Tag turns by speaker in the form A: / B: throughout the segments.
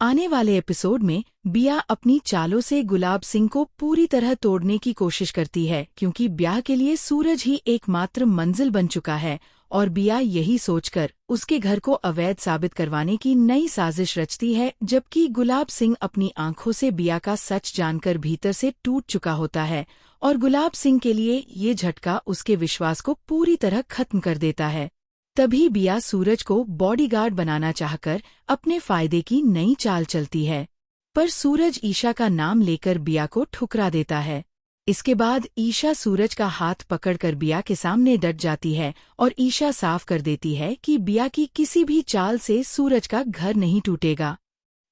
A: आने वाले एपिसोड में बिया अपनी चालों से गुलाब सिंह को पूरी तरह तोड़ने की कोशिश करती है, क्योंकि ब्याह के लिए सूरज ही एकमात्र मंजिल बन चुका है और बिया यही सोचकर उसके घर को अवैध साबित करवाने की नई साजिश रचती है, जबकि गुलाब सिंह अपनी आंखों से बिया का सच जानकर भीतर से टूट चुका होता है और गुलाब सिंह के लिए ये झटका उसके विश्वास को पूरी तरह खत्म कर देता है। तभी बिया सूरज को बॉडीगार्ड बनाना चाहकर अपने फायदे की नई चाल चलती है, पर सूरज ईशा का नाम लेकर बिया को ठुकरा देता है। इसके बाद ईशा सूरज का हाथ पकड़कर बिया के सामने डट जाती है और ईशा साफ कर देती है कि बिया की किसी भी चाल से सूरज का घर नहीं टूटेगा।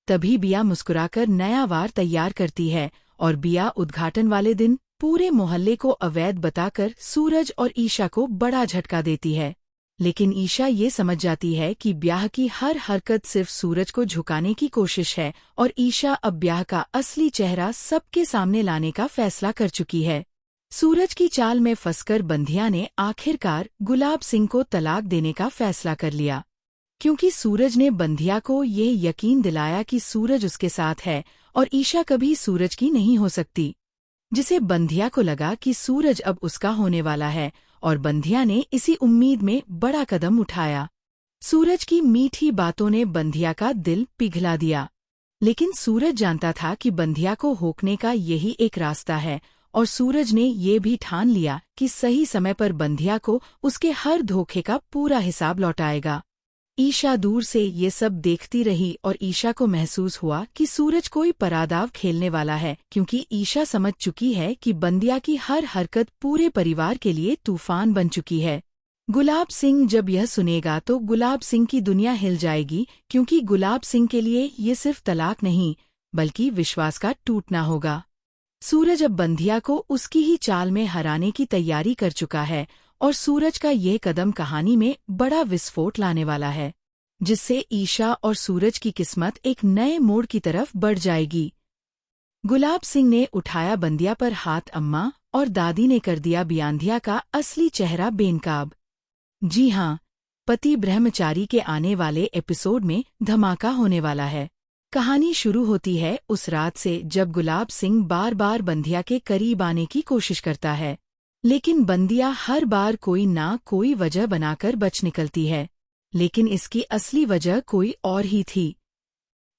A: तभी बिया मुस्कुराकर नया वार तैयार करती है और बिया उद्घाटन वाले दिन पूरे मोहल्ले को अवैध बताकर सूरज और ईशा को बड़ा झटका देती है। लेकिन ईशा ये समझ जाती है कि ब्याह की हर हरकत सिर्फ सूरज को झुकाने की कोशिश है और ईशा अब ब्याह का असली चेहरा सबके सामने लाने का फैसला कर चुकी है। सूरज की चाल में फंसकर बंधिया ने आखिरकार गुलाब सिंह को तलाक देने का फैसला कर लिया, क्योंकि सूरज ने बंधिया को यह यकीन दिलाया कि सूरज उसके साथ है और ईशा कभी सूरज की नहीं हो सकती, जिसे बंधिया को लगा कि सूरज अब उसका होने वाला है और बंधिया ने इसी उम्मीद में बड़ा कदम उठाया। सूरज की मीठी बातों ने बंधिया का दिल पिघला दिया, लेकिन सूरज जानता था कि बंधिया को होकने का यही एक रास्ता है और सूरज ने ये भी ठान लिया कि सही समय पर बंधिया को उसके हर धोखे का पूरा हिसाब लौटाएगा। ईशा दूर से ये सब देखती रही और ईशा को महसूस हुआ कि सूरज कोई परादाव खेलने वाला है, क्योंकि ईशा समझ चुकी है कि बंधिया की हर हरकत पूरे परिवार के लिए तूफान बन चुकी है। गुलाब सिंह जब यह सुनेगा तो गुलाब सिंह की दुनिया हिल जाएगी, क्योंकि गुलाब सिंह के लिए ये सिर्फ तलाक नहीं बल्कि विश्वास का टूटना होगा। सूरज अब बंधिया को उसकी ही चाल में हराने की तैयारी कर चुका है और सूरज का यह कदम कहानी में बड़ा विस्फोट लाने वाला है, जिससे ईशा और सूरज की किस्मत एक नए मोड़ की तरफ बढ़ जाएगी। गुलाब सिंह ने उठाया बंधिया पर हाथ, अम्मा और दादी ने कर दिया बियांधिया का असली चेहरा बेनकाब। जी हाँ, पति ब्रह्मचारी के आने वाले एपिसोड में धमाका होने वाला है। कहानी शुरू होती है उस रात से जब गुलाब सिंह बार बार बंधिया के करीब आने की कोशिश करता है, लेकिन बंधिया हर बार कोई ना कोई वजह बनाकर बच निकलती है। लेकिन इसकी असली वजह कोई और ही थी।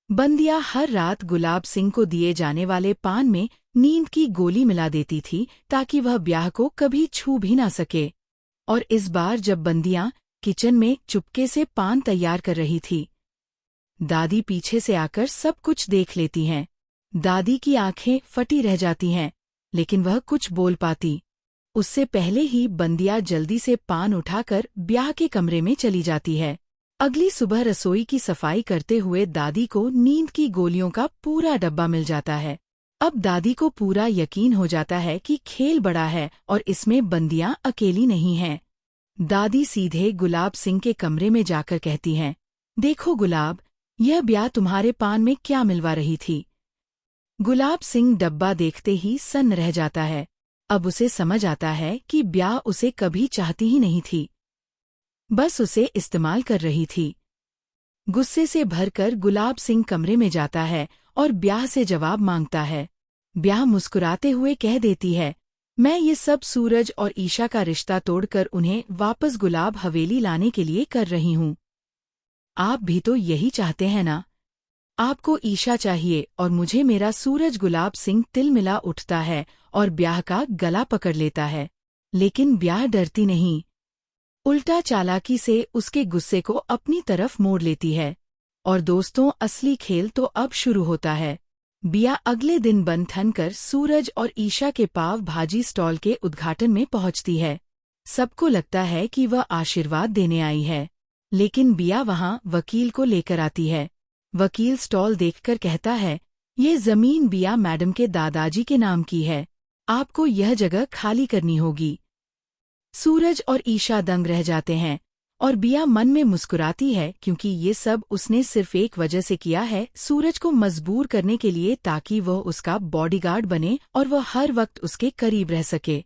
A: बंधिया हर रात गुलाब सिंह को दिए जाने वाले पान में नींद की गोली मिला देती थी ताकि वह ब्याह को कभी छू भी ना सके। और इस बार जब बंधिया किचन में चुपके से पान तैयार कर रही थी, दादी पीछे से आकर सब कुछ देख लेती हैं। दादी की आंखें फटी रह जाती हैं, लेकिन वह कुछ बोल पाती उससे पहले ही बंधिया जल्दी से पान उठाकर ब्याह के कमरे में चली जाती है। अगली सुबह रसोई की सफाई करते हुए दादी को नींद की गोलियों का पूरा डब्बा मिल जाता है। अब दादी को पूरा यकीन हो जाता है कि खेल बड़ा है और इसमें बंधिया अकेली नहीं है। दादी सीधे गुलाब सिंह के कमरे में जाकर कहती हैं, देखो गुलाब, यह ब्याह तुम्हारे पान में क्या मिलवा रही थी। गुलाब सिंह डब्बा देखते ही सन्न रह जाता है। अब उसे समझ आता है कि ब्याह उसे कभी चाहती ही नहीं थी, बस उसे इस्तेमाल कर रही थी। गुस्से से भरकर गुलाब सिंह कमरे में जाता है और ब्याह से जवाब मांगता है। ब्याह मुस्कुराते हुए कह देती है, मैं ये सब सूरज और ईशा का रिश्ता तोड़कर उन्हें वापस गुलाब हवेली लाने के लिए कर रही हूँ। आप भी तो यही चाहते हैं ना? आपको ईशा चाहिए और मुझे मेरा सूरज। गुलाब सिंह तिलमिला उठता है और ब्याह का गला पकड़ लेता है, लेकिन ब्याह डरती नहीं, उल्टा चालाकी से उसके गुस्से को अपनी तरफ मोड़ लेती है। और दोस्तों, असली खेल तो अब शुरू होता है। बिया अगले दिन बन ठन कर सूरज और ईशा के पाव भाजी स्टॉल के उद्घाटन में पहुंचती है। सबको लगता है कि वह आशीर्वाद देने आई है, लेकिन बिया वहां वकील को लेकर आती है। वकील स्टॉल देखकर कहता है, ये जमीन बिया मैडम के दादाजी के नाम की है, आपको यह जगह खाली करनी होगी। सूरज और ईशा दंग रह जाते हैं और बिया मन में मुस्कुराती है, क्योंकि ये सब उसने सिर्फ एक वजह से किया है, सूरज को मजबूर करने के लिए, ताकि वह उसका बॉडीगार्ड बने और वह हर वक्त उसके करीब रह सके।